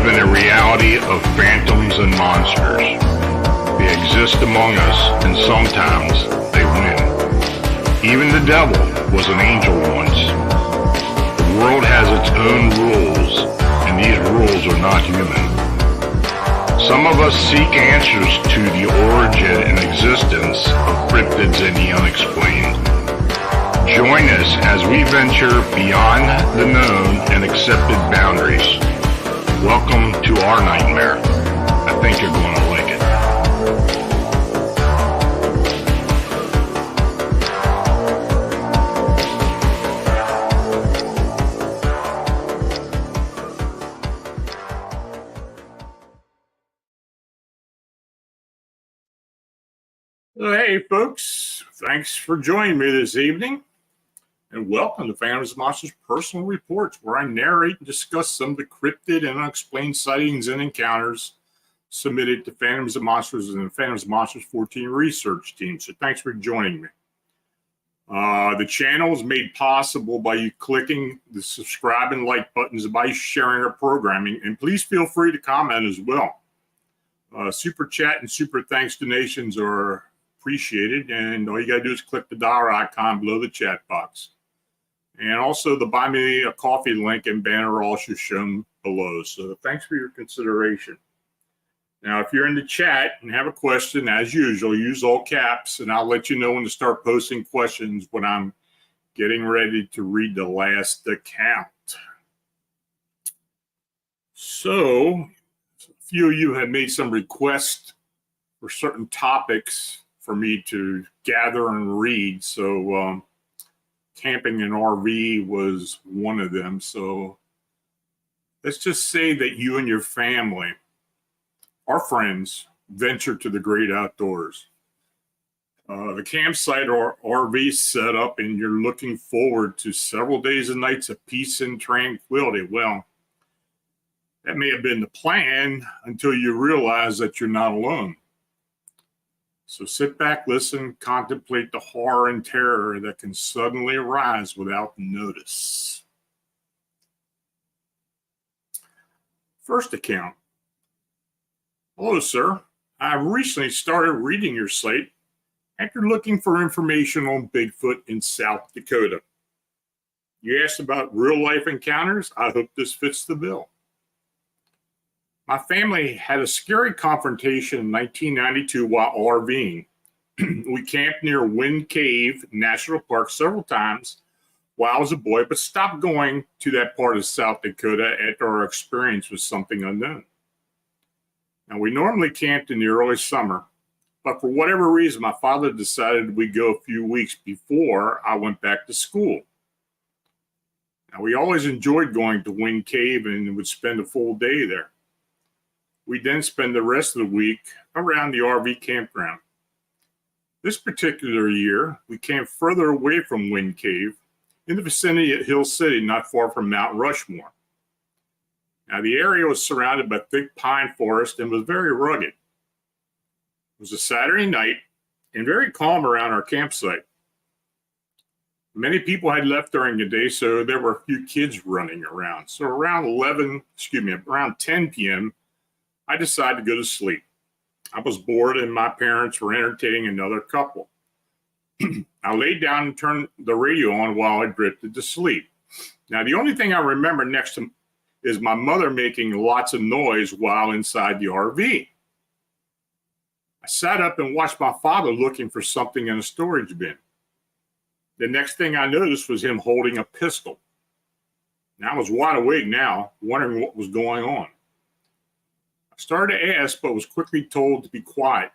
live in a reality of phantoms and monsters. They exist among us, and sometimes they win. Even the devil was an angel once. The world has its own rules, and these rules are not human. Some of us seek answers to the origin and existence of cryptids and the unexplained. Join us as we venture beyond the known and accepted boundaries. Welcome to our nightmare. I think you're going to like it. Hey folks, thanks for joining me this evening, and welcome to Phantoms Monster Personal Reports, where I narrate and discuss some of the cryptid and unexplained sightings and encounters submitted to Phantoms Monsters and the Phantoms Monster Fortean Research team. So thanks for joining me. The channel is made possible by you clicking the subscribe and like buttons, by sharing our programming, and please feel free to comment as well. Super chat and super thanks donations are appreciated, and all you got to do is click the dollar icon below the chat box. And also the Buy Me a Coffee link and banner are also shown below. So thanks for your consideration. Now, if you're in the chat and have a question, as usual, use all caps, and I'll let you know when to start posting questions when I'm getting ready to read the last account. So, a few of you have made some requests for certain topics for me to gather and read. So camping in RV was one of them. So let's just say that you and your family, our friends, venture to the great outdoors. The campsite or RV set up, and you're looking forward to several days and nights of peace and tranquility. Well, that may have been the plan until you realize that you're not alone. So sit back, listen, contemplate the horror and terror that can suddenly arise without notice. First account. Hello, sir. I recently started reading your site after looking for information on Bigfoot in South Dakota. You asked about real-life encounters. I hope this fits the bill. My family had a scary confrontation in 1992 while RVing. We camped near Wind Cave National Park several times while I was a boy, but stopped going to that part of South Dakota after our experience was something unknown. Now, we normally camped in the early summer, but for whatever reason, my father decided we'd go a few weeks before I went back to school. Now, we always enjoyed going to Wind Cave and would spend a full day there. We then spend the rest of the week around the RV campground. This particular year, we camped further away from Wind Cave in the vicinity of Hill City, not far from Mount Rushmore. Now, the area was surrounded by thick pine forest and was very rugged. It was a Saturday night and very calm around our campsite. Many people had left during the day, so there were a few kids running around. So around 10 p.m., I decided to go to sleep. I was bored and my parents were entertaining another couple. I laid down and turned the radio on while I drifted to sleep. Now, the only thing I remember next to is my mother making lots of noise while inside the RV. I sat up and watched my father looking for something in a storage bin. The next thing I noticed was him holding a pistol. Now, I was wide awake now, wondering what was going on. I started to ask, but was quickly told to be quiet.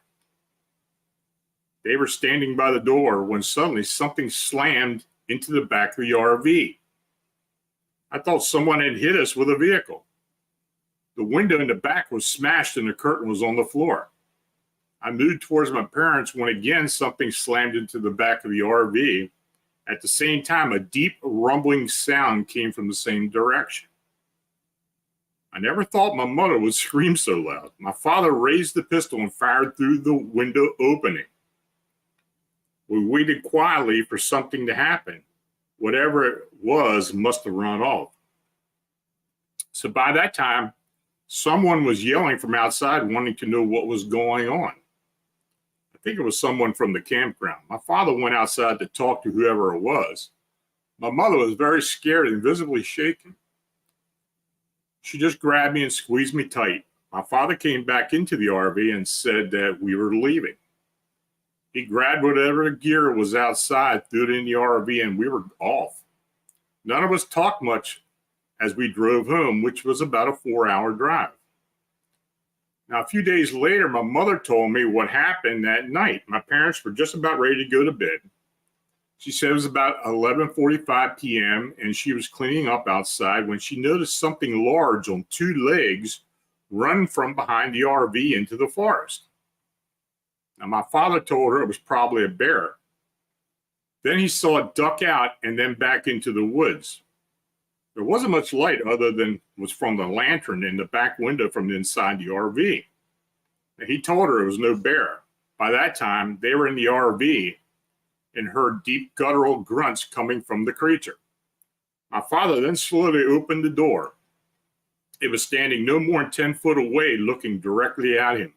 They were standing by the door when suddenly something slammed into the back of the RV. I thought someone had hit us with a vehicle. The window in the back was smashed and the curtain was on the floor. I moved towards my parents when again something slammed into the back of the RV. At the same time, a deep rumbling sound came from the same direction. I never thought my mother would scream so loud. My father raised the pistol and fired through the window opening. We waited quietly for something to happen. Whatever it was must have run off. So by that time, Someone was yelling from outside, wanting to know what was going on. I think it was someone from the campground. My father went outside to talk to whoever it was. My mother was very scared and visibly shaken. She just grabbed me and squeezed me tight. My father came back into the RV and said that we were leaving. He grabbed whatever gear was outside, threw it in the RV, and we were off. None of us talked much as we drove home, which was about a 4-hour drive. Now, a few days later, my mother told me what happened that night. My parents were just about ready to go to bed. She said it was about 11:45 p.m. and she was cleaning up outside when she noticed something large on 2 legs run from behind the RV into the forest. Now, my father told her it was probably a bear. Then he saw it duck out and then back into the woods. There wasn't much light other than was from the lantern in the back window from inside the RV. Now, he told her it was no bear. By that time, they were in the RV and heard deep guttural grunts coming from the creature. My father then slowly opened the door. It was standing no more than 10 foot away, looking directly at him.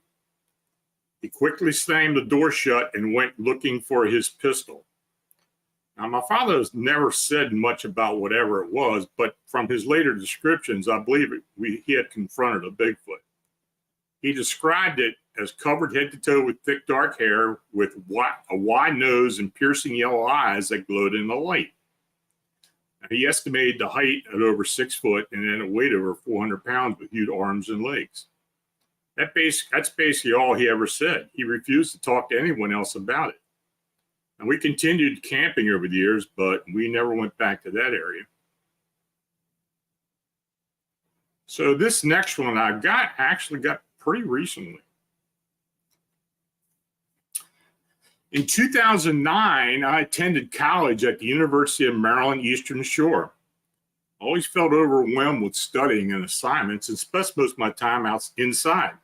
He quickly slammed the door shut and went looking for his pistol. Now, my father has never said much about whatever it was, but from his later descriptions, I believe he had confronted a Bigfoot. He described it as covered head to toe with thick dark hair, with a wide nose and piercing yellow eyes that glowed in the light. Now, he estimated the height at over 6 foot and then it weighed over 400 pounds with huge arms and legs. That's basically all he ever said. He refused to talk to anyone else about it. And we continued camping over the years, but we never went back to that area. So this next one I actually got pretty recently. In 2009, I attended college at the University of Maryland Eastern Shore. I always felt overwhelmed with studying and assignments and spent most of my time inside.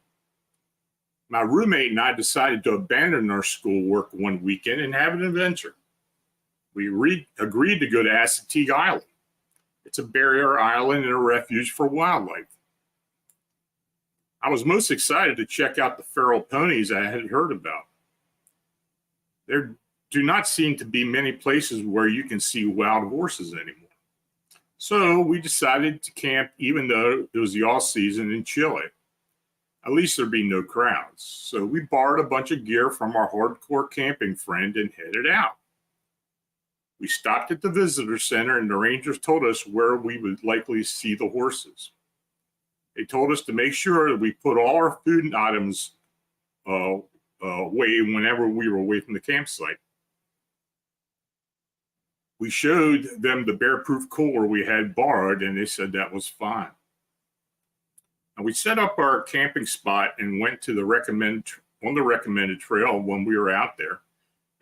My roommate and I decided to abandon our schoolwork one weekend and have an adventure. We agreed to go to Assateague Island. It's a barrier island and a refuge for wildlife. I was most excited to check out the feral ponies I had heard about. There do not seem to be many places where you can see wild horses anymore. So we decided to camp even though it was the off season in Chile. At least there'd be no crowds. So we borrowed a bunch of gear from our hardcore camping friend and headed out. We stopped at the visitor center and the rangers told us where we would likely see the horses. They told us to make sure that we put all our food and items away whenever we were away from the campsite. We showed them the bear-proof cooler we had borrowed and they said that was fine. And we set up our camping spot and went to the recommended trail when we were out there,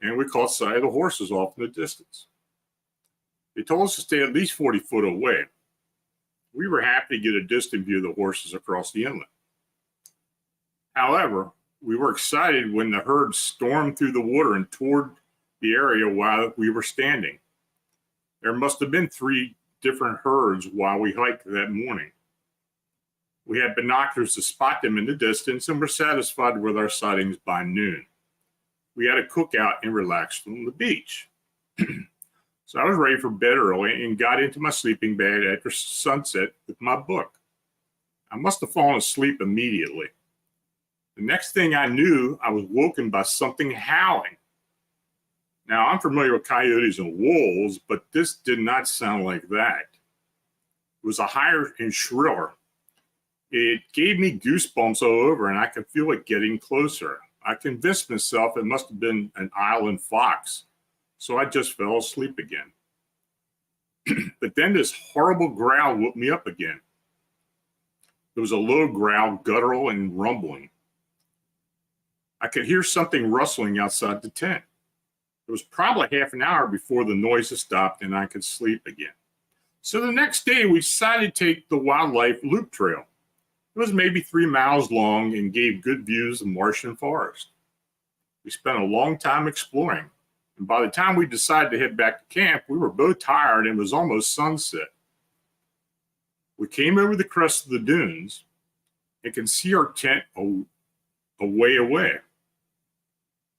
and we caught sight of the horses off in the distance. They told us to stay at least 40 foot away. We were happy to get a distant view of the horses across the inlet. However, we were excited when the herd stormed through the water and toward the area while we were standing. There must have been 3 different herds while we hiked that morning. We had binoculars to spot them in the distance and were satisfied with our sightings by noon. We had a cookout and relaxed on the beach. So I was ready for bed early and got into my sleeping bag after sunset with my book. I must have fallen asleep immediately. The next thing I knew, I was woken by something howling. Now, I'm familiar with coyotes and wolves, but this did not sound like that. It was a higher and shriller. It gave me goosebumps all over, and I could feel it getting closer. I convinced myself it must have been an island fox, so I just fell asleep again. But then this horrible growl woke me up again. It was a low growl, guttural and rumbling. I could hear something rustling outside the tent. It was probably half an hour before the noises stopped and I could sleep again. So the next day, we decided to take the wildlife loop trail. It was maybe 3 miles long and gave good views of Martian forest. We spent a long time exploring, and by the time we decided to head back to camp, we were both tired and it was almost sunset. We came over the crest of the dunes. and could see our tent a way away.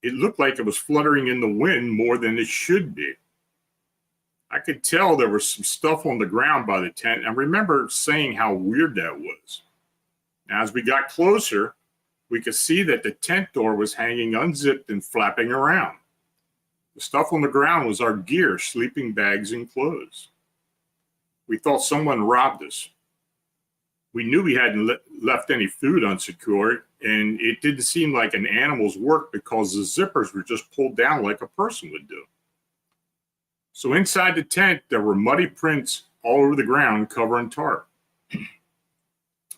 It looked like it was fluttering in the wind more than it should be. I could tell there was some stuff on the ground by the tent, and I remember saying how weird that was. Now, as we got closer, we could see that the tent door was hanging unzipped and flapping around. The stuff on the ground was our gear, sleeping bags, and clothes. We thought someone robbed us. We knew we hadn't left any food unsecured, and it didn't seem like an animal's work because the zippers were just pulled down like a person would do. So inside the tent, there were muddy prints all over the ground covering tarp.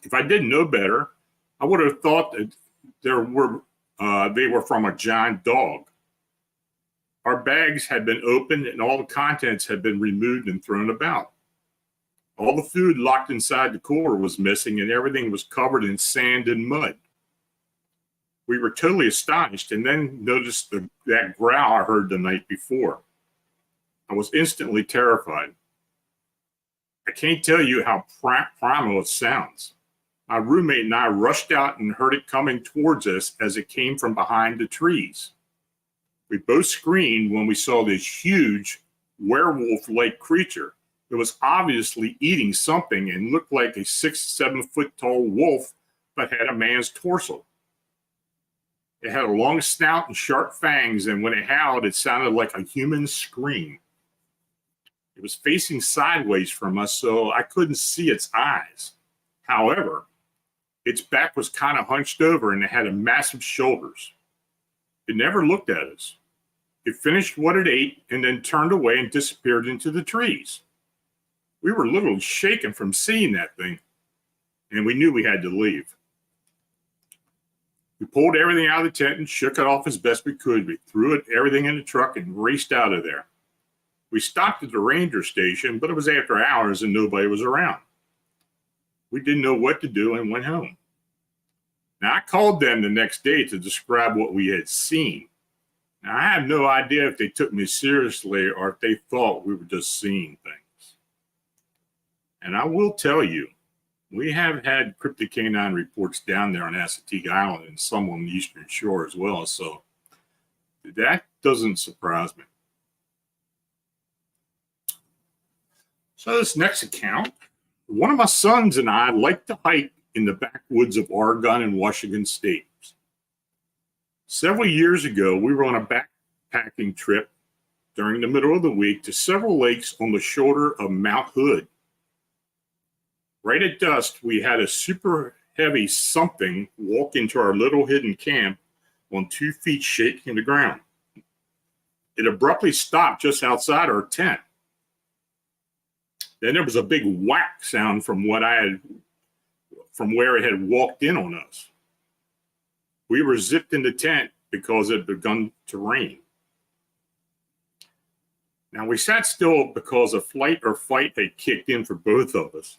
If I didn't know better, I would have thought that they were from a giant dog. Our bags had been opened and all the contents had been removed and thrown about. All the food locked inside the cooler was missing and everything was covered in sand and mud. We were totally astonished and then noticed that growl I heard the night before. I was instantly terrified. I can't tell you how primal it sounds. My roommate and I rushed out and heard it coming towards us as it came from behind the trees. We both screamed when we saw this huge werewolf-like creature. It was obviously eating something and looked like a 6-7 foot tall wolf, but had a man's torso. It had a long snout and sharp fangs, and when it howled, it sounded like a human scream. It was facing sideways from us, so I couldn't see its eyes. However, its back was kind of hunched over and it had massive shoulders. It never looked at us. It finished what it ate and then turned away and disappeared into the trees. We were a little shaken from seeing that thing, and we knew we had to leave. We pulled everything out of the tent and shook it off as best we could. We threw everything in the truck and raced out of there. We stopped at the ranger station, but it was after hours and nobody was around. We didn't know what to do and went home. Now, I called them the next day to describe what we had seen. Now, I have no idea if they took me seriously or if they thought we were just seeing things. And I will tell you, we have had cryptid canine reports down there on Assateague Island and some on the Eastern Shore as well, so that doesn't surprise me. So this next account, one of my sons and I like to hike in the backwoods of Oregon and Washington State. Several years ago, we were on a backpacking trip during the middle of the week to several lakes on the shoulder of Mount Hood. Right at dusk, we had a super heavy something walk into our little hidden camp on 2 feet shaking the ground. It abruptly stopped just outside our tent. Then there was a big whack sound from where it had walked in on us. We were zipped in the tent because it had begun to rain. Now we sat still because a flight or fight had kicked in for both of us.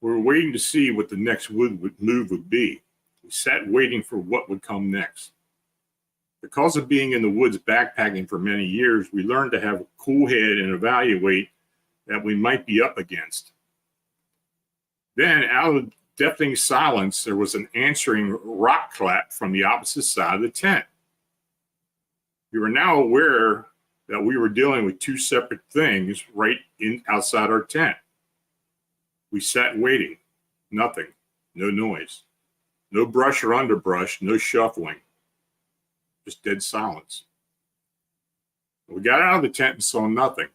We were waiting to see what the next move would be. We sat waiting for what would come next. Because of being in the woods backpacking for many years, we learned to have a cool head and evaluate that we might be up against. Then, out of deafening silence, there was an answering rock clap from the opposite side of the tent. We were now aware that we were dealing with two separate things right outside our tent. We sat waiting. Nothing. No noise. No brush or underbrush. No shuffling. Just dead silence. We got out of the tent and saw nothing.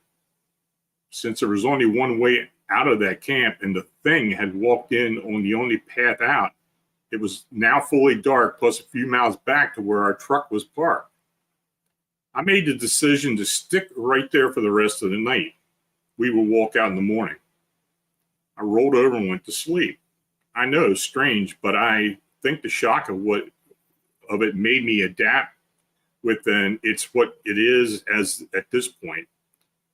Since there was only one way out of that camp and the thing had walked in on the only path out, it was now fully dark, plus a few miles back to where our truck was parked. I made the decision to stick right there for the rest of the night. We would walk out in the morning. I rolled over and went to sleep. I know, strange, but I think the shock of it made me adapt within it's what it is as at this point.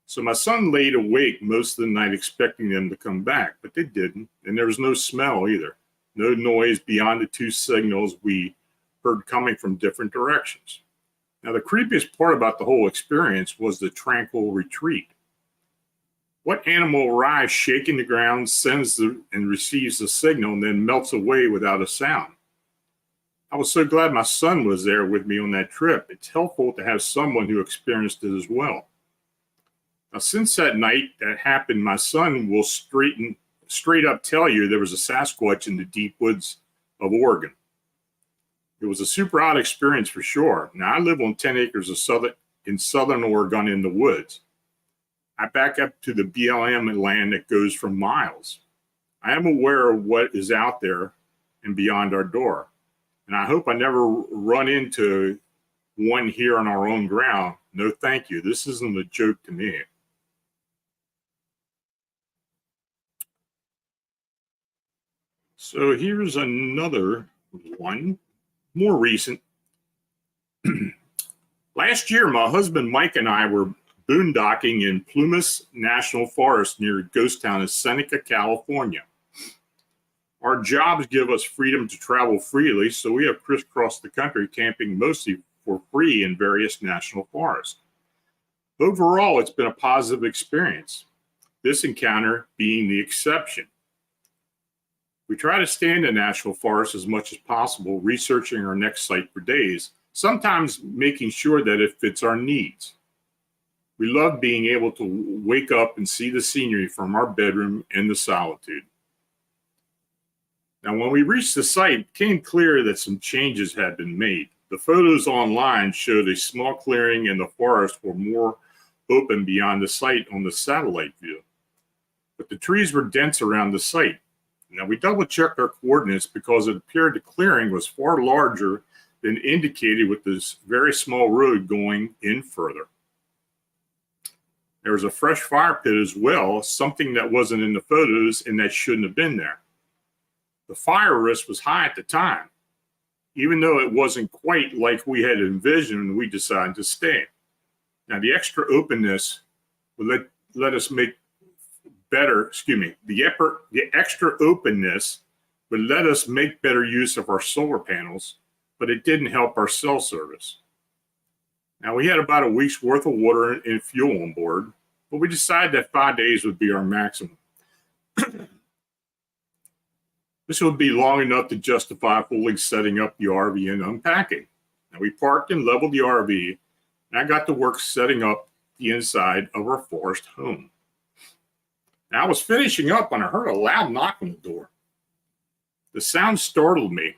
So my son laid awake most of the night expecting them to come back, but they didn't. And there was no smell either. No noise beyond the two signals we heard coming from different directions. Now, the creepiest part about the whole experience was the tranquil retreat. What animal arrives shaking the ground, sends and receives the signal, and then melts away without a sound? I was so glad my son was there with me on that trip. It's helpful to have someone who experienced it as well. Now, since that night that happened, my son will straight up tell you there was a Sasquatch in the deep woods of Oregon. It was a super odd experience for sure. Now, I live on 10 acres in southern Oregon in the woods. I back up to the BLM land that goes for miles. I am aware of what is out there and beyond our door. And I hope I never run into one here on our own ground. No, thank you. This isn't a joke to me. So here's another one, more recent. Last year, my husband Mike and I were boondocking in Plumas National Forest near ghost town of Seneca, California. Our jobs give us freedom to travel freely, so we have crisscrossed the country camping mostly for free in various national forests. Overall, it's been a positive experience, this encounter being the exception. We try to stay in the national forest as much as possible, researching our next site for days, sometimes making sure that it fits our needs. We love being able to wake up and see the scenery from our bedroom in the solitude. Now, when we reached the site, it became clear that some changes had been made. The photos online showed a small clearing and the forest were more open beyond the site on the satellite view. But the trees were dense around the site. Now, we double-checked our coordinates because it appeared the clearing was far larger than indicated with this very small road going in further. There was a fresh fire pit as well, something that wasn't in the photos and that shouldn't have been there. The fire risk was high at the time. Even though it wasn't quite like we had envisioned, we decided to stay. Now, the extra openness would let us make better, the extra openness would let us make better use of our solar panels, but it didn't help our cell service. Now, we had about a week's worth of water and fuel on board, but we decided that 5 days would be our maximum. This would be long enough to justify fully setting up the RV and unpacking. Now, we parked and leveled the RV, and I got to work setting up the inside of our forest home. Now, I was finishing up when I heard a loud knock on the door. The sound startled me.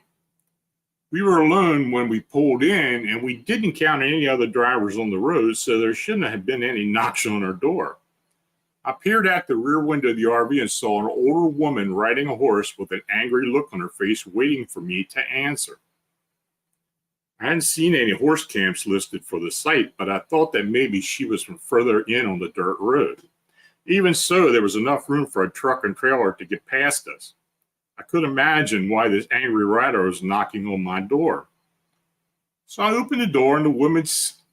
We were alone when we pulled in, and we didn't encounter any other drivers on the road, so there shouldn't have been any knocks on our door. I peered out the rear window of the RV and saw an older woman riding a horse with an angry look on her face, waiting for me to answer. I hadn't seen any horse camps listed for the site, but I thought that maybe she was from further in on the dirt road. Even so, there was enough room for a truck and trailer to get past us. I couldn't imagine why this angry rider was knocking on my door. So I opened the door, and the woman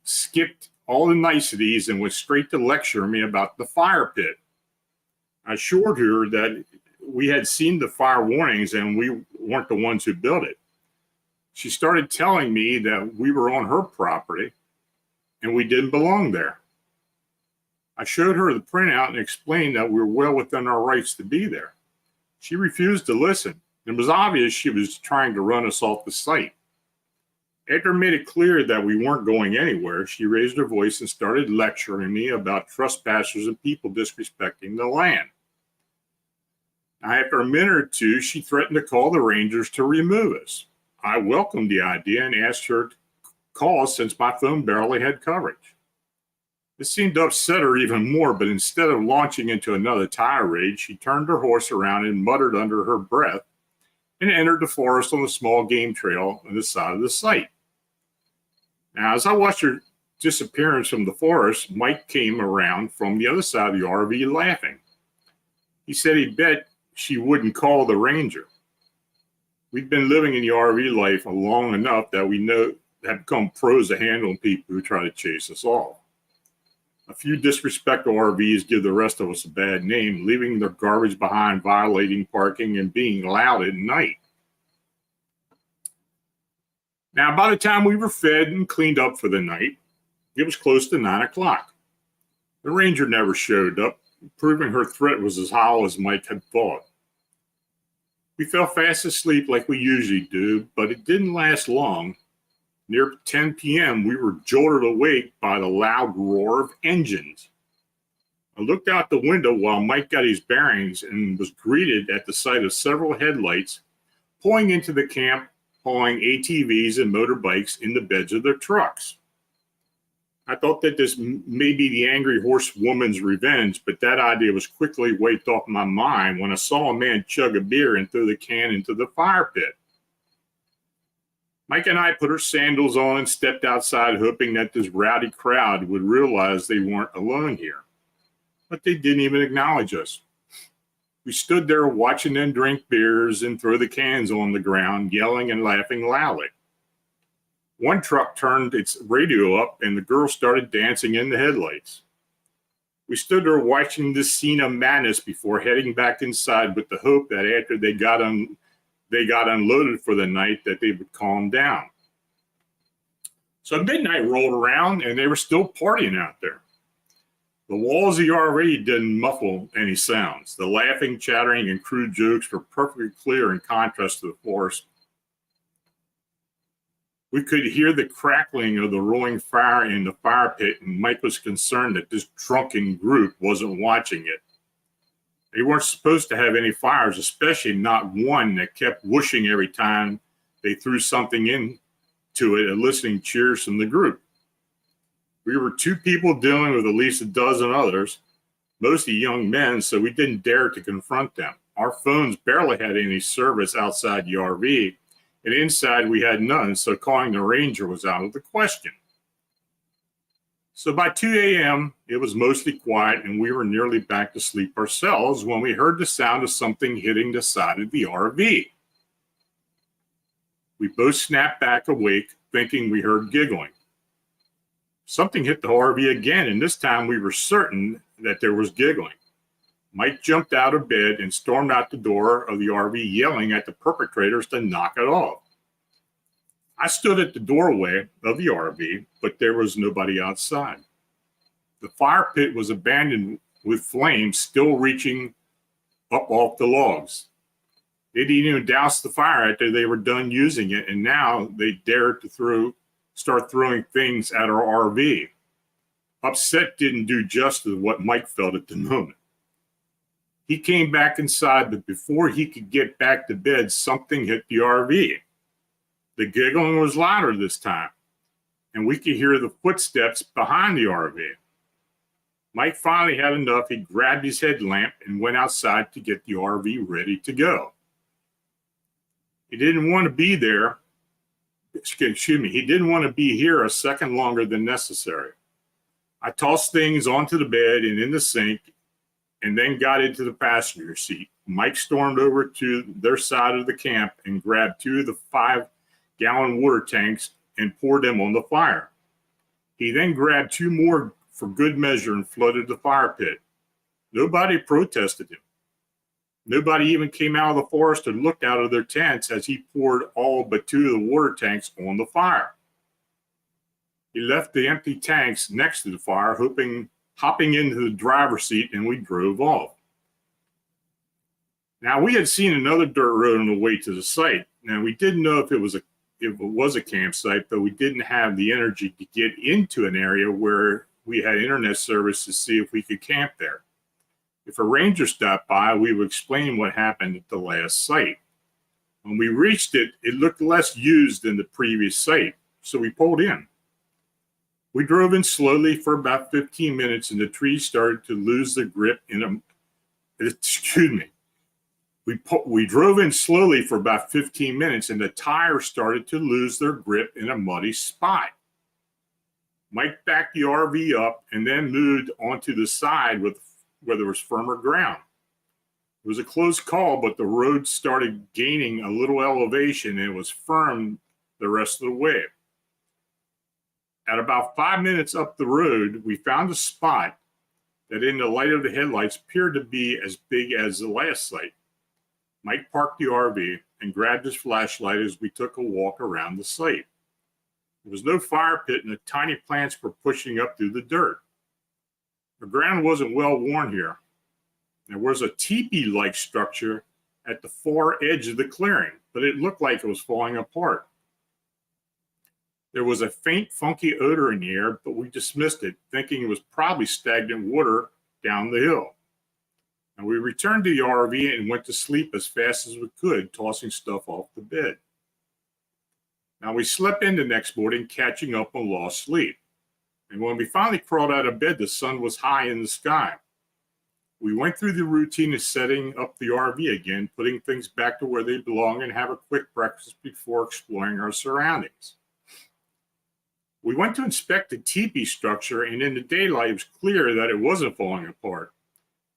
skipped all the niceties and went straight to lecture me about the fire pit. I assured her that we had seen the fire warnings and we weren't the ones who built it. She started telling me that we were on her property and we didn't belong there. I showed her the printout and explained that we were well within our rights to be there. She refused to listen. It was obvious she was trying to run us off the site. After I made it clear that we weren't going anywhere, she raised her voice and started lecturing me about trespassers and people disrespecting the land. Now, after a minute or two, she threatened to call the rangers to remove us. I welcomed the idea and asked her to call since my phone barely had coverage. This seemed to upset her even more, but instead of launching into another tirade, she turned her horse around and muttered under her breath and entered the forest on the small game trail on the side of the site. Now, as I watched her disappearance from the forest, Mike came around from the other side of the RV laughing. He said he bet she wouldn't call the ranger. We've been living in the RV life long enough that we know have become pros at handling people who try to chase us off. A few disrespectful RVs give the rest of us a bad name, leaving their garbage behind, violating parking, and being loud at night. Now, by the time we were fed and cleaned up for the night, it was close to 9 o'clock. The ranger never showed up, proving her threat was as hollow as Mike had thought. We fell fast asleep like we usually do, but it didn't last long. Near 10 p.m., we were jolted awake by the loud roar of engines. I looked out the window while Mike got his bearings and was greeted at the sight of several headlights pulling into the camp, hauling ATVs and motorbikes in the beds of their trucks. I thought that this may be the angry horsewoman's revenge, but that idea was quickly wiped off my mind when I saw a man chug a beer and throw the can into the fire pit. Mike and I put our sandals on and stepped outside, hoping that this rowdy crowd would realize they weren't alone here. But they didn't even acknowledge us. We stood there watching them drink beers and throw the cans on the ground, yelling and laughing loudly. One truck turned its radio up and the girl started dancing in the headlights. We stood there watching this scene of madness before heading back inside with the hope that after they got unloaded for the night that they would calm down. So midnight rolled around and they were still partying out there. The walls of the RV didn't muffle any sounds. The laughing, chattering, and crude jokes were perfectly clear in contrast to the forest. We could hear the crackling of the rolling fire in the fire pit, and Mike was concerned that this drunken group wasn't watching it. They weren't supposed to have any fires, especially not one that kept whooshing every time they threw something into it, eliciting cheers from the group. We were two people dealing with at least a dozen others, mostly young men, so we didn't dare to confront them. Our phones barely had any service outside the RV, and inside we had none, so calling the ranger was out of the question. So by 2 a.m., it was mostly quiet, and we were nearly back to sleep ourselves when we heard the sound of something hitting the side of the RV. We both snapped back awake, thinking we heard giggling. Something hit the RV again, and this time we were certain that there was giggling. Mike jumped out of bed and stormed out the door of the RV, yelling at the perpetrators to knock it off. I stood at the doorway of the RV, but there was nobody outside. The fire pit was abandoned with flames still reaching up off the logs. They didn't even douse the fire after they were done using it, and now they dared to start throwing things at our RV. Upset didn't do justice to what Mike felt at the moment. He came back inside, but before he could get back to bed, something hit the RV. The giggling was louder this time, and we could hear the footsteps behind the RV. Mike finally had enough. He grabbed his headlamp and went outside to get the RV ready to go. He didn't want to be there. He didn't want to be here a second longer than necessary. I tossed things onto the bed and in the sink and then got into the passenger seat. Mike stormed over to their side of the camp and grabbed 2 of the 5-gallon water tanks and poured them on the fire. He then grabbed 2 more for good measure and flooded the fire pit. Nobody protested him. Nobody even came out of the forest and looked out of their tents as he poured all but 2 of the water tanks on the fire. He left the empty tanks next to the fire, hopping into the driver's seat, and we drove off. Now, we had seen another dirt road on the way to the site. Now, we didn't know if it was a campsite, but we didn't have the energy to get into an area where we had internet service to see if we could camp there. If a ranger stopped by, we would explain what happened at the last site. When we reached it, it looked less used than the previous site, so we pulled in. We drove in slowly for about 15 minutes, and the trees started to lose their grip We drove in slowly for about 15 minutes, and the tires started to lose their grip in a muddy spot. Mike backed the RV up and then moved onto the side where there was firmer ground. It was a close call, but the road started gaining a little elevation and it was firm the rest of the way. At about 5 minutes up the road, we found a spot that in the light of the headlights appeared to be as big as the last site. Mike parked the RV and grabbed his flashlight as we took a walk around the site. There was no fire pit and the tiny plants were pushing up through the dirt. The ground wasn't well worn here. There was a teepee-like structure at the far edge of the clearing, but it looked like it was falling apart. There was a faint, funky odor in the air, but we dismissed it, thinking it was probably stagnant water down the hill. And we returned to the RV and went to sleep as fast as we could, tossing stuff off the bed. Now, we slept in the next morning, catching up on lost sleep. And when we finally crawled out of bed, the sun was high in the sky. We went through the routine of setting up the RV again, putting things back to where they belong, and have a quick breakfast before exploring our surroundings. We went to inspect the teepee structure, and in the daylight, it was clear that it wasn't falling apart.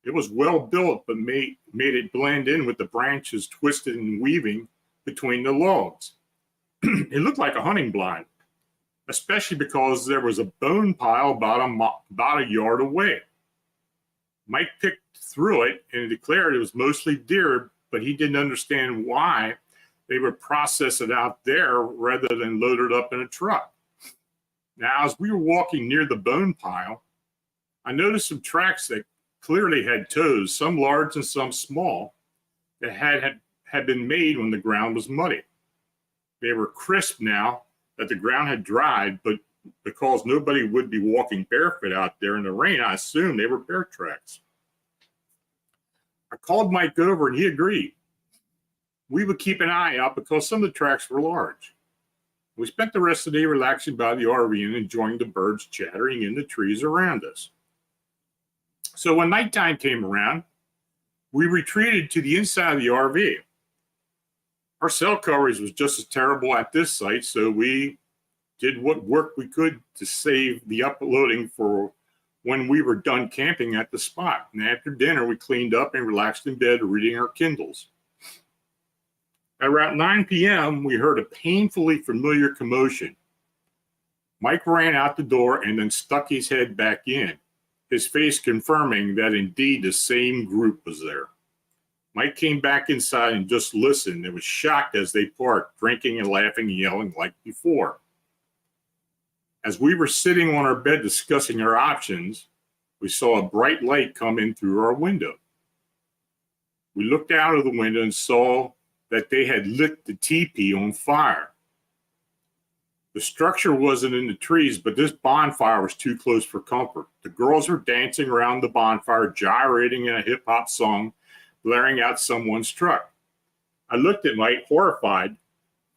It was well built, but made it blend in with the branches twisted and weaving between the logs. It looked like a hunting blind, especially because there was a bone pile about a yard away. Mike picked through it and declared it was mostly deer, but he didn't understand why they would process it out there rather than load it up in a truck. Now, as we were walking near the bone pile, I noticed some tracks that clearly had toes, some large and some small, that had been made when the ground was muddy. They were crisp now that the ground had dried, but because nobody would be walking barefoot out there in the rain, I assumed they were bear tracks. I called Mike over and he agreed. We would keep an eye out because some of the tracks were large. We spent the rest of the day relaxing by the RV and enjoying the birds chattering in the trees around us. So when nighttime came around, we retreated to the inside of the RV. Our cell coverage was just as terrible at this site, so we did what work we could to save the uploading for when we were done camping at the spot. And after dinner, we cleaned up and relaxed in bed reading our Kindles. At around 9 p.m., we heard a painfully familiar commotion. Mike ran out the door and then stuck his head back in, his face confirming that indeed the same group was there. Mike came back inside and just listened and was shocked as they parked, drinking and laughing and yelling like before. As we were sitting on our bed discussing our options, we saw a bright light come in through our window. We looked out of the window and saw that they had lit the teepee on fire. The structure wasn't in the trees, but this bonfire was too close for comfort. The girls were dancing around the bonfire, gyrating in a hip-hop song, blaring out someone's truck. I looked at Mike, horrified,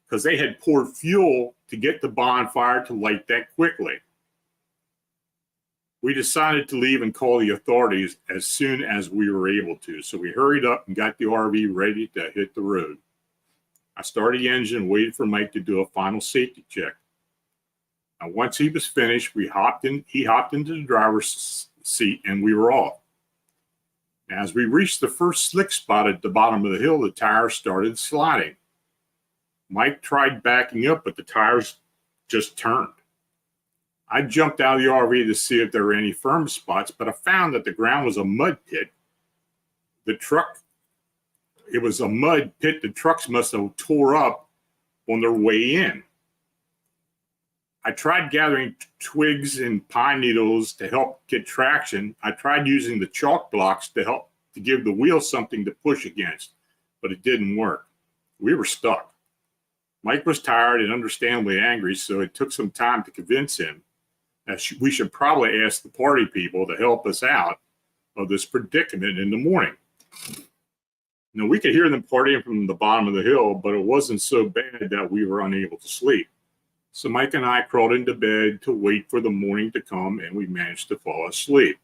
because they had poured fuel to get the bonfire to light that quickly. We decided to leave and call the authorities as soon as we were able to, so we hurried up and got the RV ready to hit the road. I started the engine and waited for Mike to do a final safety check. Now, once he was finished, he hopped into the driver's seat and we were off. As we reached the first slick spot at the bottom of the hill, the tires started sliding. Mike tried backing up, but the tires just turned. I jumped out of the RV to see if there were any firm spots, but I found that the ground was a mud pit. It was a mud pit the trucks must have tore up on their way in. I tried gathering twigs and pine needles to help get traction. I tried using the chalk blocks to help to give the wheel something to push against, but it didn't work. We were stuck. Mike was tired and understandably angry, so it took some time to convince him that we should probably ask the party people to help us out of this predicament in the morning. Now, we could hear them partying from the bottom of the hill, but it wasn't so bad that we were unable to sleep. So Mike and I crawled into bed to wait for the morning to come, and we managed to fall asleep.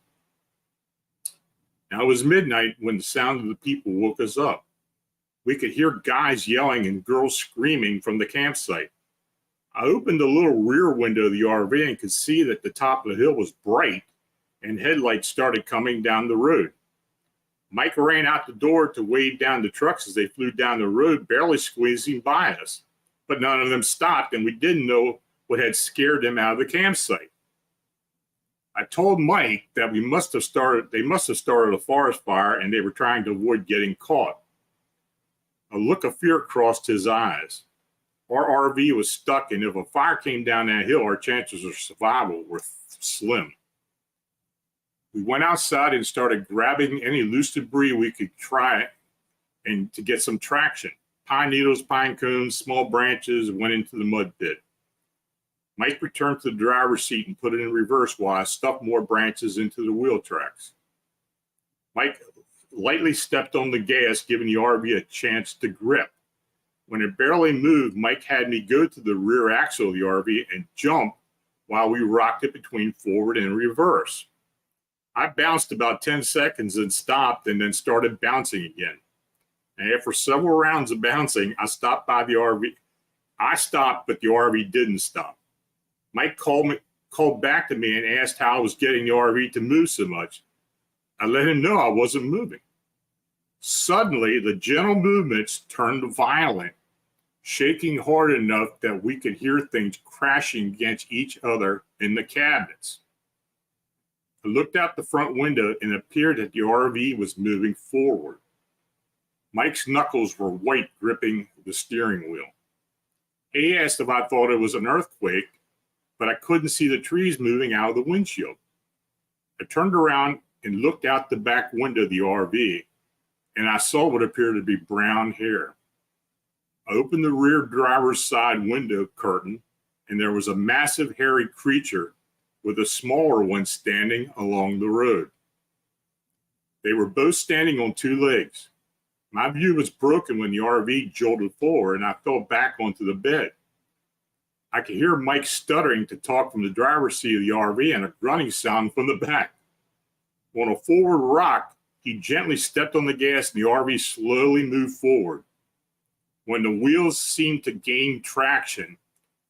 Now, it was midnight when the sound of the people woke us up. We could hear guys yelling and girls screaming from the campsite. I opened the little rear window of the RV and could see that the top of the hill was bright and headlights started coming down the road. Mike ran out the door to wave down the trucks as they flew down the road, barely squeezing by us. But none of them stopped, and we didn't know what had scared them out of the campsite. I told Mike that they must have started a forest fire and they were trying to avoid getting caught. A look of fear crossed his eyes. Our RV was stuck, and if a fire came down that hill, our chances of survival were slim. We went outside and started grabbing any loose debris we could try and to get some traction. Pine needles, pine cones, small branches went into the mud pit. Mike returned to the driver's seat and put it in reverse while I stuffed more branches into the wheel tracks. Mike lightly stepped on the gas, giving the RV a chance to grip. When it barely moved, Mike had me go to the rear axle of the RV and jump while we rocked it between forward and reverse. I bounced about 10 seconds and stopped and then started bouncing again. And after several rounds of bouncing, I stopped by the RV. I stopped, but the RV didn't stop. Mike called back to me and asked how I was getting the RV to move so much. I let him know I wasn't moving. Suddenly, the gentle movements turned violent, shaking hard enough that we could hear things crashing against each other in the cabinets. I looked out the front window and it appeared that the RV was moving forward. Mike's knuckles were white, gripping the steering wheel. He asked if I thought it was an earthquake, but I couldn't see the trees moving out of the windshield. I turned around and looked out the back window of the RV, and I saw what appeared to be brown hair. I opened the rear driver's side window curtain, and there was a massive hairy creature with a smaller one standing along the road. They were both standing on two legs. My view was broken when the RV jolted forward, and I fell back onto the bed. I could hear Mike stuttering to talk from the driver's seat of the RV and a grunting sound from the back. On a forward rock, he gently stepped on the gas and the RV slowly moved forward. When the wheels seemed to gain traction,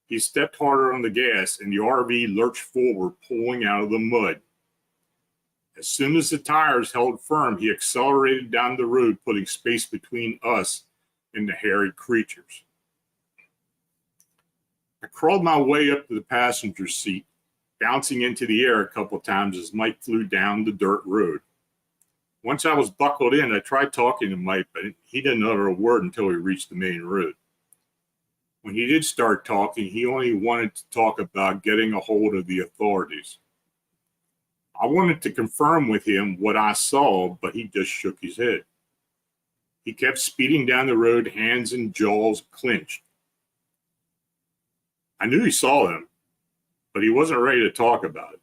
he stepped harder on the gas and the RV lurched forward, pulling out of the mud. As soon as the tires held firm, he accelerated down the road, putting space between us and the hairy creatures. I crawled my way up to the passenger seat, bouncing into the air a couple of times as Mike flew down the dirt road. Once I was buckled in, I tried talking to Mike, but he didn't utter a word until we reached the main road. When he did start talking, he only wanted to talk about getting a hold of the authorities. I wanted to confirm with him what I saw, but he just shook his head. He kept speeding down the road, hands and jaws clenched. I knew he saw them, but he wasn't ready to talk about it.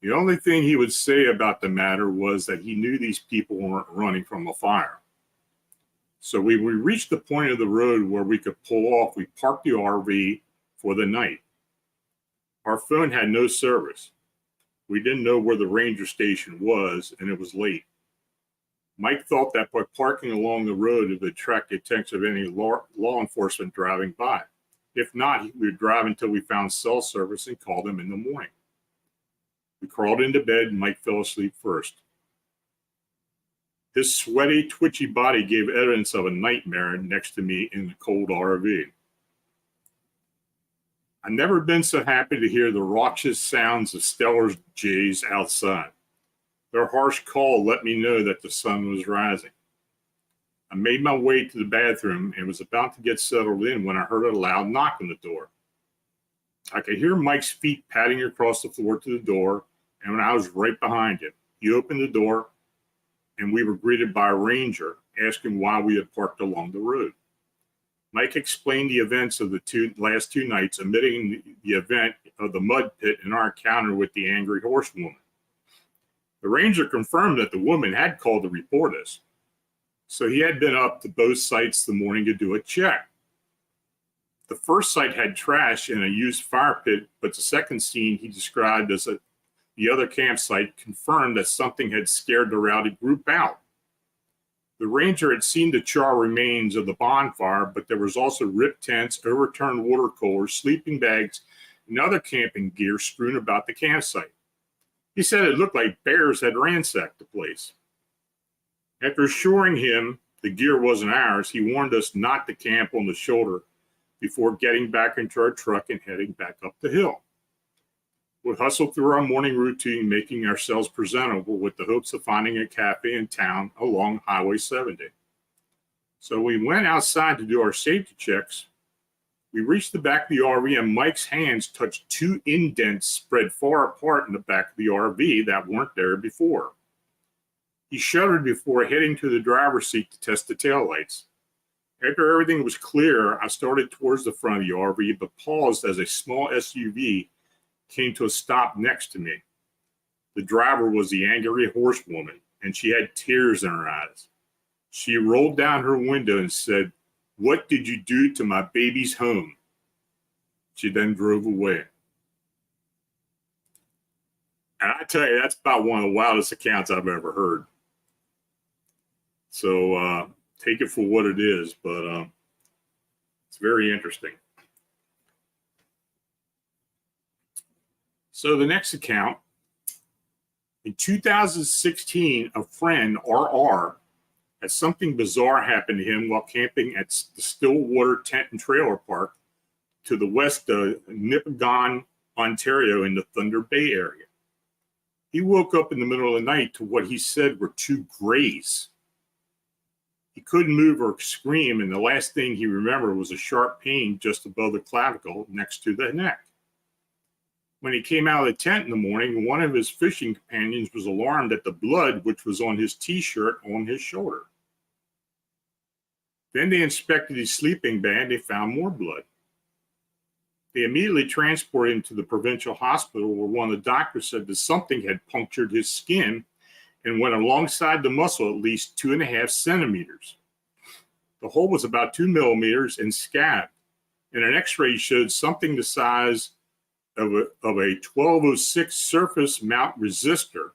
The only thing he would say about the matter was that he knew these people weren't running from a fire. So when we reached the point of the road where we could pull off, we parked the RV for the night. Our phone had no service. We didn't know where the ranger station was, and it was late. Mike thought that by parking along the road, it would attract the attention of any law enforcement driving by. If not, we would drive until we found cell service and call them in the morning. We crawled into bed and Mike fell asleep first. His sweaty, twitchy body gave evidence of a nightmare next to me in the cold RV. I've never been so happy to hear the raucous sounds of Stellar's jays outside. Their harsh call let me know that the sun was rising. I made my way to the bathroom and was about to get settled in when I heard a loud knock on the door. I could hear Mike's feet padding across the floor to the door, and when I was right behind him, he opened the door, and we were greeted by a ranger asking why we had parked along the road. Mike explained the events of the last two nights, omitting the event of the mud pit and our encounter with the angry horsewoman. The ranger confirmed that the woman had called to report us, so he had been up to both sites the morning to do a check. The first site had trash and a used fire pit, but the second scene he described as the other campsite confirmed that something had scared the rowdy group out. The ranger had seen the charred remains of the bonfire, but there was also ripped tents, overturned water coolers, sleeping bags, and other camping gear strewn about the campsite. He said it looked like bears had ransacked the place. After assuring him the gear wasn't ours, he warned us not to camp on the shoulder before getting back into our truck and heading back up the hill. We hustled through our morning routine, making ourselves presentable with the hopes of finding a cafe in town along Highway 70. So we went outside to do our safety checks We reached the back of the RV and Mike's hands touched two indents spread far apart in the back of the RV that weren't there before. He shuddered before heading to the driver's seat to test the taillights. After everything was clear, I started towards the front of the RV, but paused as a small SUV came to a stop next to me. The driver was the angry horsewoman, and she had tears in her eyes. She rolled down her window and said, "What did you do to my baby's home?" She then drove away. And I tell you, that's about one of the wildest accounts I've ever heard. So take it for what it is, but it's very interesting. So the next account, in 2016, a friend, RR, had something bizarre happen to him while camping at the Stillwater Tent and Trailer Park to the west of Nipigon, Ontario in the Thunder Bay area. He woke up in the middle of the night to what he said were two grays. He couldn't move or scream, and the last thing he remembered was a sharp pain just above the clavicle next to the neck. When he came out of the tent in the morning, one of his fishing companions was alarmed at the blood which was on his t-shirt on his shoulder. Then they inspected his sleeping bag and they found more blood. They immediately transported him to the provincial hospital where one of the doctors said that something had punctured his skin and went alongside the muscle at least 2.5 centimeters. The hole was about 2 millimeters and scabbed, and an x-ray showed something the size of a 1206 surface mount resistor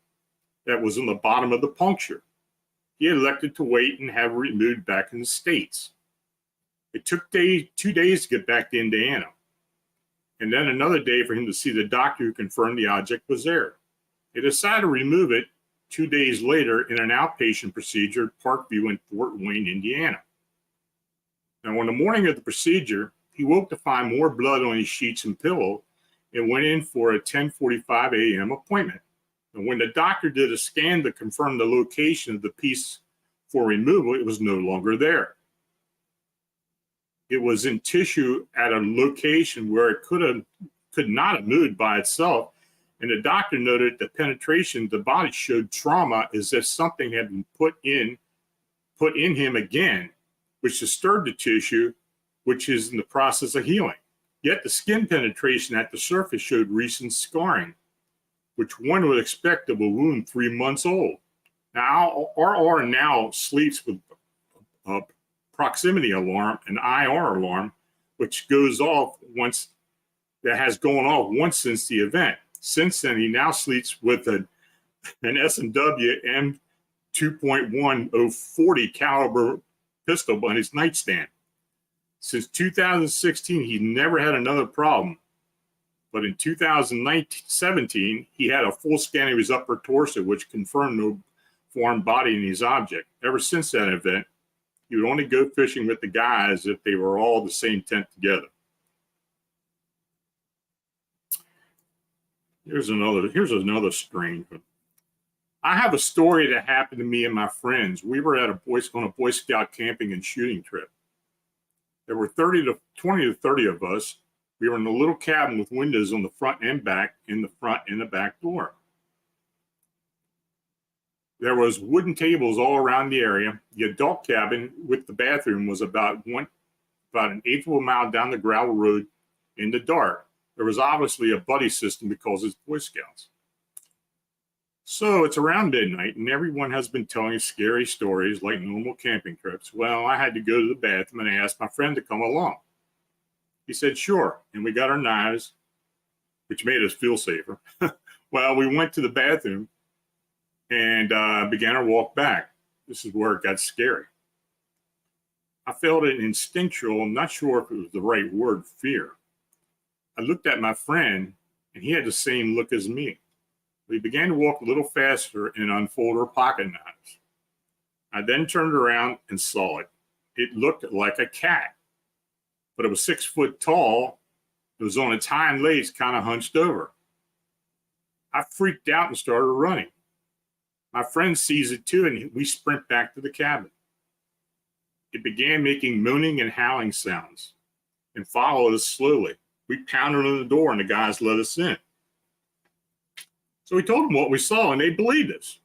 that was on the bottom of the puncture. He elected to wait and have it removed back in the States. It took 2 days to get back to Indiana, and then another day for him to see the doctor who confirmed the object was there. They decided to remove it 2 days later in an outpatient procedure at Parkview in Fort Wayne, Indiana. Now, on the morning of the procedure, he woke to find more blood on his sheets and pillow and went in for a 10:45 a.m. appointment. And when the doctor did a scan to confirm the location of the piece for removal, it was no longer there. It was in tissue at a location where it could not have moved by itself, and the doctor noted the penetration of the body showed trauma as if something had been put in him again, which disturbed the tissue, which is in the process of healing. Yet the skin penetration at the surface showed recent scarring, which one would expect of a wound 3 months old. Now, RR now sleeps with a proximity alarm, an IR alarm, which goes off once, that has gone off once since the event. Since then, he now sleeps with an S&W M2.1040 caliber pistol on his nightstand. Since 2016, he never had another problem. But in 2017, he had a full scan of his upper torso, which confirmed no foreign body in his object. Ever since that event, he would only go fishing with the guys if they were all in the same tent together. Here's another strange one. I have a story that happened to me and my friends. We were at on a Boy Scout camping and shooting trip. There were 20 to 30 of us. We were in a little cabin with windows on the front and back, in the front and the back door. There was wooden tables all around the area. The adult cabin with the bathroom was about an eighth of a mile down the gravel road in the dark. There was obviously a buddy system because it's Boy Scouts. So it's around midnight, and everyone has been telling scary stories like normal camping trips. Well, I had to go to the bathroom, and I asked my friend to come along. He said, sure, and we got our knives, which made us feel safer. Well, we went to the bathroom and began our walk back. This is where it got scary. I felt an instinctual, I'm not sure if it was the right word, fear. I looked at my friend, and he had the same look as me. We began to walk a little faster and unfold our pocket knives. I then turned around and saw it. It looked like a cat, but it was 6 foot tall. It was on its hind legs, kind of hunched over. I freaked out and started running. My friend sees it too, and we sprint back to the cabin. It began making moaning and howling sounds. and followed us slowly. We pounded on the door and the guys let us in. So we told them what we saw and they believed us.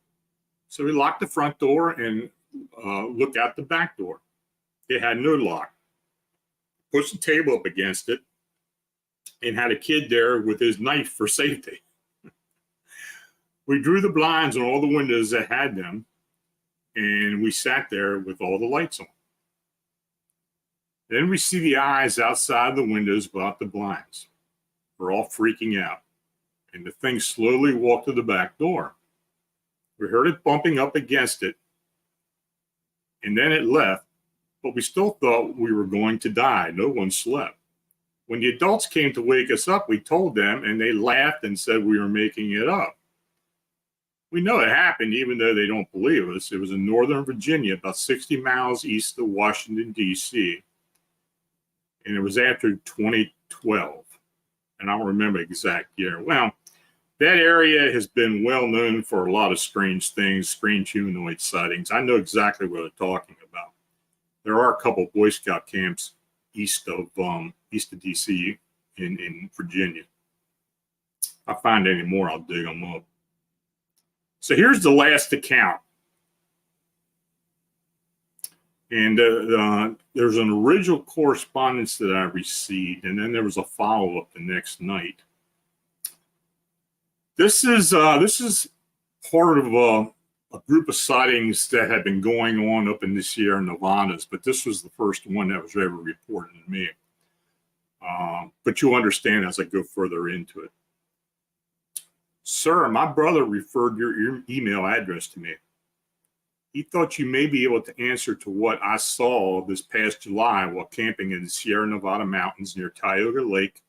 So we locked the front door and looked out the back door. It had no lock. Pushed the table up against it and had a kid there with his knife for safety. We drew the blinds on all the windows that had them, and we sat there with all the lights on. Then we see the eyes outside the windows without the blinds. We're all freaking out, and the thing slowly walked to the back door. We heard it bumping up against it, and then it left, but we still thought we were going to die. No one slept. When the adults came to wake us up, we told them, and they laughed and said we were making it up. We know it happened, even though they don't believe us. It was in Northern Virginia, about 60 miles east of Washington, D.C., and it was after 2012, and I don't remember the exact year. Well, that area has been well known for a lot of strange things, strange humanoid sightings. I know exactly what I'm talking about. There are a couple of Boy Scout camps east of DC in Virginia. If I find any more, I'll dig them up. So here's the last account. And there's an original correspondence that I received, and then there was a follow-up the next night. This is part of a group of sightings that had been going on up in the Sierra Nevadas, but this was the first one that was ever reported to me. But you'll understand as I go further into it. Sir, my brother referred your email address to me. He thought you may be able to answer to what I saw this past July while camping in the Sierra Nevada mountains near Tioga Lake,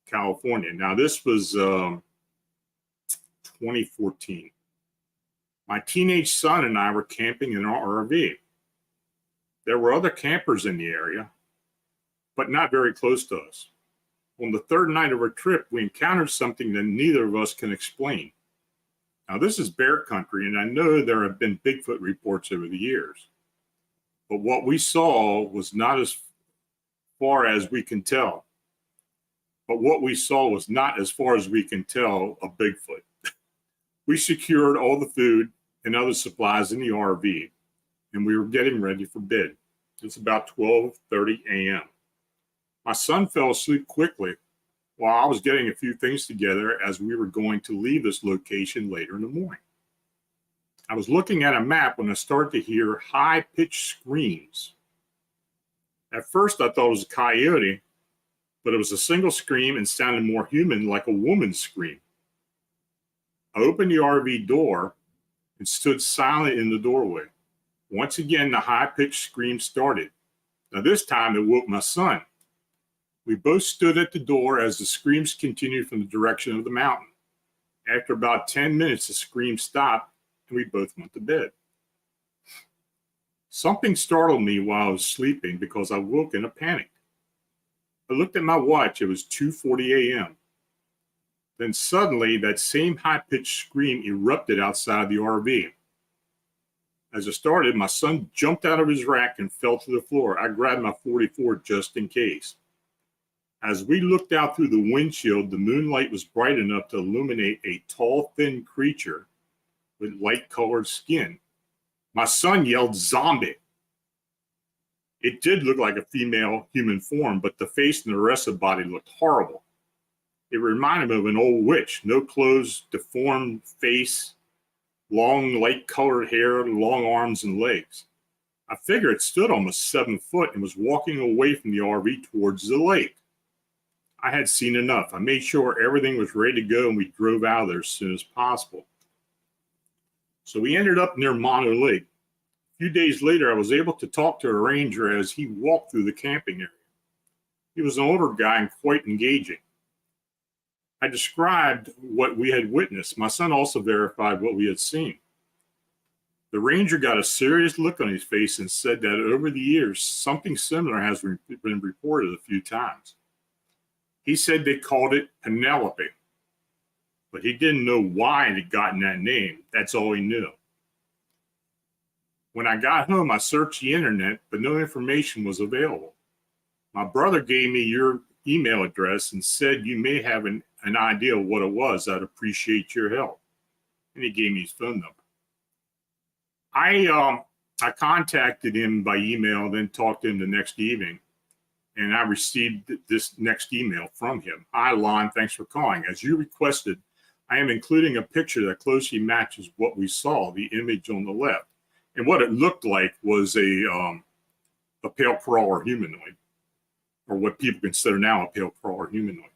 California. Now, this was 2014. My teenage son and I were camping in our RV. There were other campers in the area, but not very close to us. On the third night of our trip, we encountered something that neither of us can explain. Now, this is bear country, and I know there have been Bigfoot reports over the years. But what we saw was not as far as we can tell. But what we saw was not as far as we can tell a Bigfoot. We secured all the food and other supplies in the RV, and we were getting ready for bed. It's about 12:30 a.m. My son fell asleep quickly while I was getting a few things together as we were going to leave this location later in the morning. I was looking at a map when I started to hear high-pitched screams. At first, I thought it was a coyote, but it was a single scream and sounded more human, like a woman's scream. I opened the RV door and stood silent in the doorway. Once again, the high-pitched scream started. Now this time, it woke my son. We both stood at the door as the screams continued from the direction of the mountain. After about 10 minutes, the scream stopped, and we both went to bed. Something startled me while I was sleeping because I woke in a panic. I looked at my watch. It was 2:40 a.m. Then suddenly, that same high-pitched scream erupted outside the RV. As it started, my son jumped out of his rack and fell to the floor. I grabbed my .44 just in case. As we looked out through the windshield, the moonlight was bright enough to illuminate a tall, thin creature with light-colored skin. My son yelled, "Zombie!" It did look like a female human form, but the face and the rest of the body looked horrible. It reminded me of an old witch. No clothes, deformed face, long, light-colored hair, long arms and legs. I figured it stood almost 7 foot and was walking away from the RV towards the lake. I had seen enough. I made sure everything was ready to go, and we drove out of there as soon as possible. So we ended up near Mono Lake. A few days later, I was able to talk to a ranger as he walked through the camping area. He was an older guy and quite engaging. I described what we had witnessed. My son also verified what we had seen. The ranger got a serious look on his face and said that over the years, something similar has been reported a few times. He said they called it Penelope, but he didn't know why it had gotten that name. That's all he knew. When I got home, I searched the internet, but no information was available. My brother gave me your email address and said you may have an idea of what it was. I'd appreciate your help. And he gave me his phone number. I contacted him by email, then talked to him the next evening, and I received this next email from him. Hi, Lon, thanks for calling. As you requested, I am including a picture that closely matches what we saw, the image on the left. And what it looked like was a pale crawler humanoid, or what people consider now a pale crawler humanoid.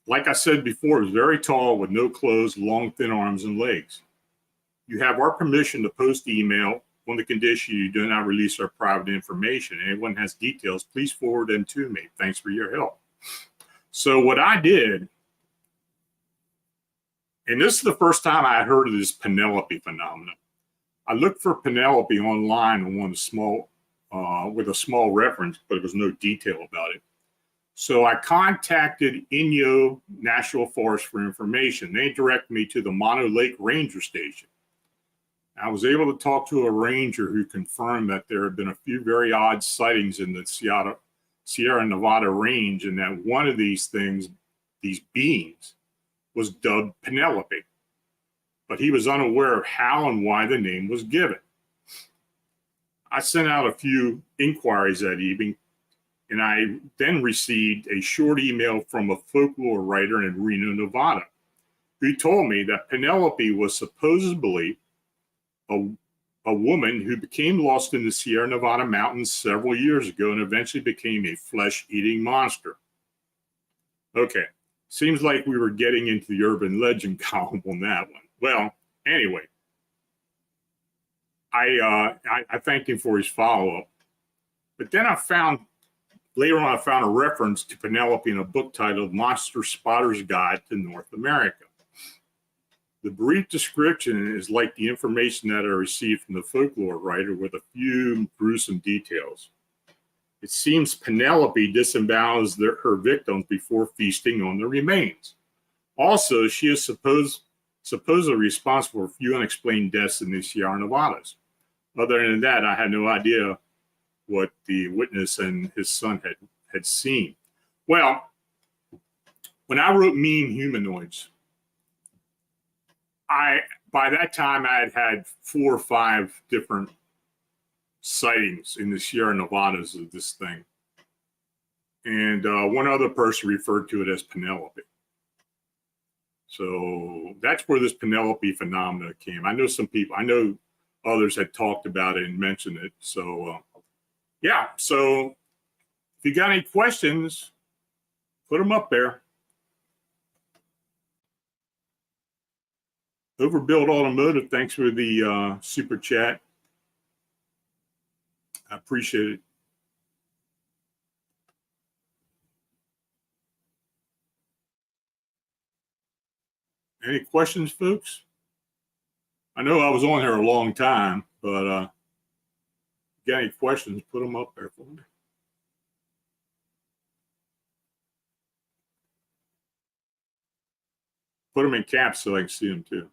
Like I said before, it was very tall with no clothes, long, thin arms and legs. You have our permission to post the email on the condition you do not release our private information. Anyone has details, please forward them to me. Thanks for your help. So what I did, and this is the first time I heard of this Penelope phenomenon. I looked for Penelope online on one small, with a small reference, but there was no detail about it. So I contacted Inyo National Forest for information. They directed me to the Mono Lake Ranger Station. I was able to talk to a ranger who confirmed that there had been a few very odd sightings in the Sierra Nevada range, and that one of these things, these beings, was dubbed Penelope. But he was unaware of how and why the name was given. I sent out a few inquiries that evening, and I then received a short email from a folklore writer in Reno, Nevada, who told me that Penelope was supposedly a woman who became lost in the Sierra Nevada mountains several years ago and eventually became a flesh-eating monster. Okay, seems like we were getting into the urban legend column on that one. Well, anyway, I thanked him for his follow-up. But then later on, I found a reference to Penelope in a book titled Monster Spotter's Guide to North America. The brief description is like the information that I received from the folklore writer with a few gruesome details. It seems Penelope disembowels her victims before feasting on their remains. Also, she is supposedly responsible for a few unexplained deaths in the Sierra Nevadas. Other than that, I had no idea what the witness and his son had seen. Well, when I wrote Mean Humanoids, by that time I had 4 or 5 different sightings in the Sierra Nevadas of this thing. And one other person referred to it as Penelope. So that's where this Penelope phenomena came. I know others had talked about it and mentioned it. So yeah, so if you got any questions, put them up there. Overbuild Automotive, thanks for the super chat. I appreciate it. Any questions, folks? I know I was on here a long time, but if you got any questions, put them up there for me. Put them in caps so I can see them too.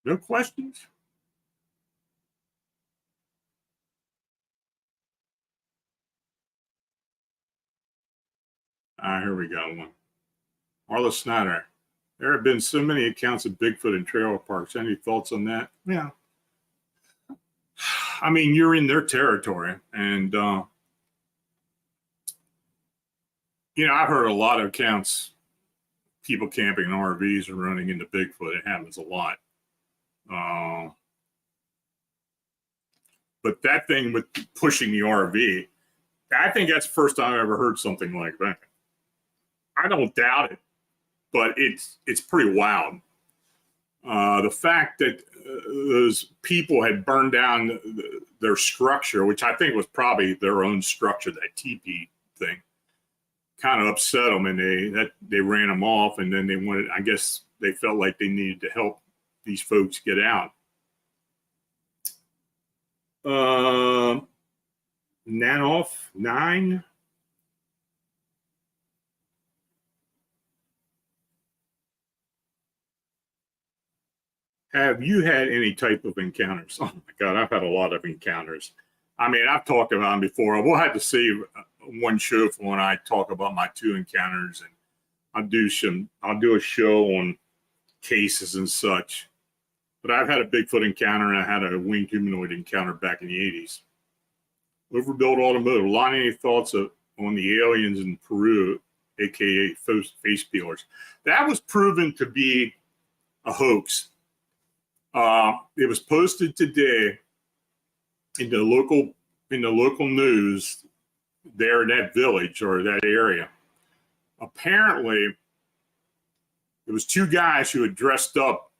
No questions? Here we go one. Marla Snyder. There have been so many accounts of Bigfoot in trailer parks. Any thoughts on that? Yeah. I mean, you're in their territory. And, I've heard a lot of accounts, people camping in RVs and running into Bigfoot. It happens a lot. But that thing with pushing the RV, I think that's the first time I ever heard something like that. I don't doubt it, but it's pretty wild. The fact that those people had burned down their structure, which I think was probably their own structure, that teepee thing, kind of upset them, and they ran them off, and then I guess they felt like they needed to help these folks get out. Nanoff 9. Have you had any type of encounters? Oh my God, I've had a lot of encounters. I mean, I've talked about them before. We'll have to save one show for when I talk about my 2 encounters, and I'll do a show on cases and such. But I've had a Bigfoot encounter, and I had a winged humanoid encounter back in the 80s. Overbuilt automotive. Lon, any thoughts on the aliens in Peru, aka face peelers? That was proven to be a hoax. It was posted today in the local news there in that village or that area. Apparently, it was 2 guys who had dressed up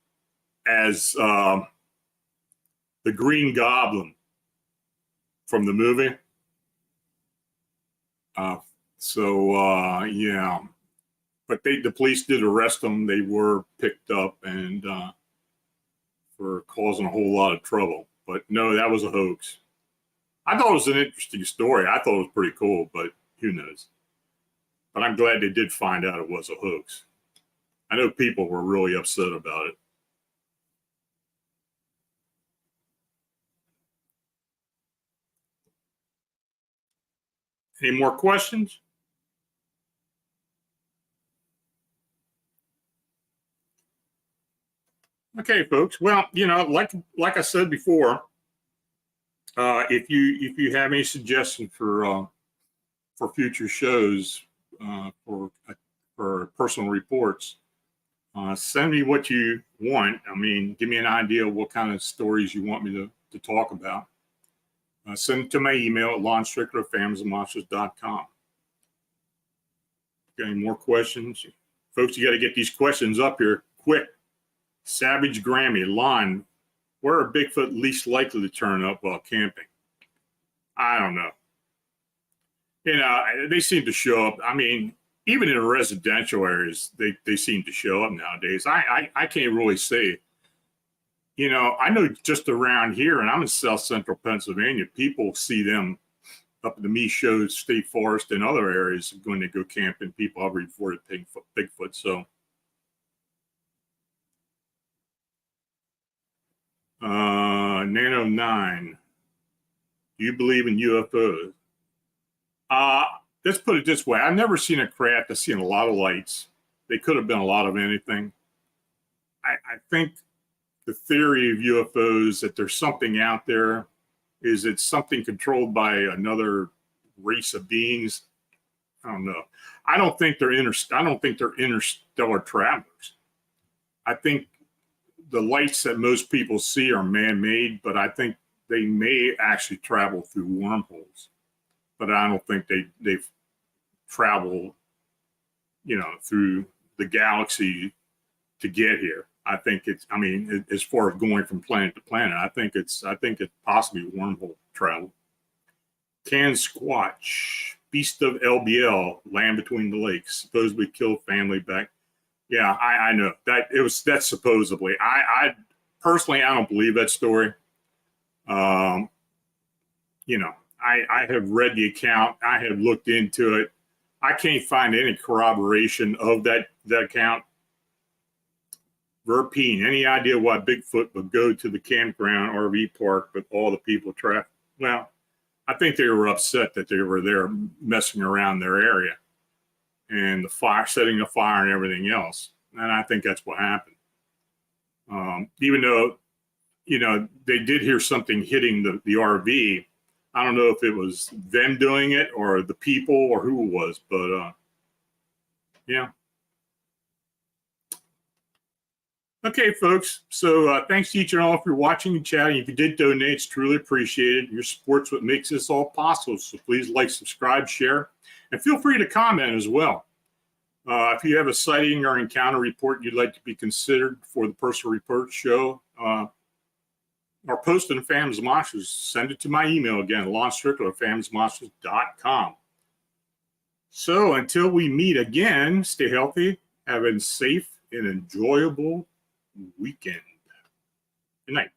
as the Green Goblin from the movie. Yeah, but the police did arrest them. They were picked up and for causing a whole lot of trouble. But no, that was a hoax. I thought it was an interesting story. I thought it was pretty cool, but who knows? But I'm glad they did find out it was a hoax. I know people were really upset about it. Any more questions? Okay, folks. Well, you know, like I said before, if you have any suggestions for future shows for personal reports, send me what you want. I mean, give me an idea of what kind of stories you want me to talk about. Send it to my email at lonstrickler@phantomsmonsters.com. Got any more questions? Folks, you got to get these questions up here quick. Savage Grammy, Lon, where are Bigfoot least likely to turn up while camping? I don't know. You know, they seem to show up. I mean, even in residential areas, they seem to show up nowadays. I can't really say. You know, I know just around here, and I'm in South Central Pennsylvania, people see them up in the Michaud State Forest and other areas when they go camping. People have reported Bigfoot. So, Nano 9, do you believe in UFOs? Let's put it this way. I've never seen a craft. I've seen a lot of lights. They could have been a lot of anything. I think the theory of UFOs, that there's something out there, is it something controlled by another race of beings? I don't know. I don't think they're interstellar travelers. I think the lights that most people see are man-made, but I think they may actually travel through wormholes. But I don't think they've traveled, you know, through the galaxy to get here. I think I mean, as far as going from planet to planet, I think it's possibly wormhole travel. Can Squatch, Beast of LBL, Land Between the Lakes, supposedly killed family back? Yeah, I know that's supposedly. I personally, I don't believe that story. You know, I have read the account. I have looked into it. I can't find any corroboration of that account. Verpine, any idea why Bigfoot would go to the campground RV park with all the people trapped? Well, I think they were upset that they were there messing around their area and setting the fire and everything else. And I think that's what happened. Even though, you know, they did hear something hitting the RV. I don't know if it was them doing it or the people or who it was, but yeah. Okay, folks. So thanks to each and all for watching and chatting. If you did donate, it's truly appreciated. Your support's what makes this all possible. So please like, subscribe, share, and feel free to comment as well. If you have a sighting or encounter report you'd like to be considered for the personal report show, or post in Phantoms Monsters, send it to my email again, lonstrickler@phantomsmonsters.com. So until we meet again, stay healthy, have a safe and enjoyable weekend. Good night.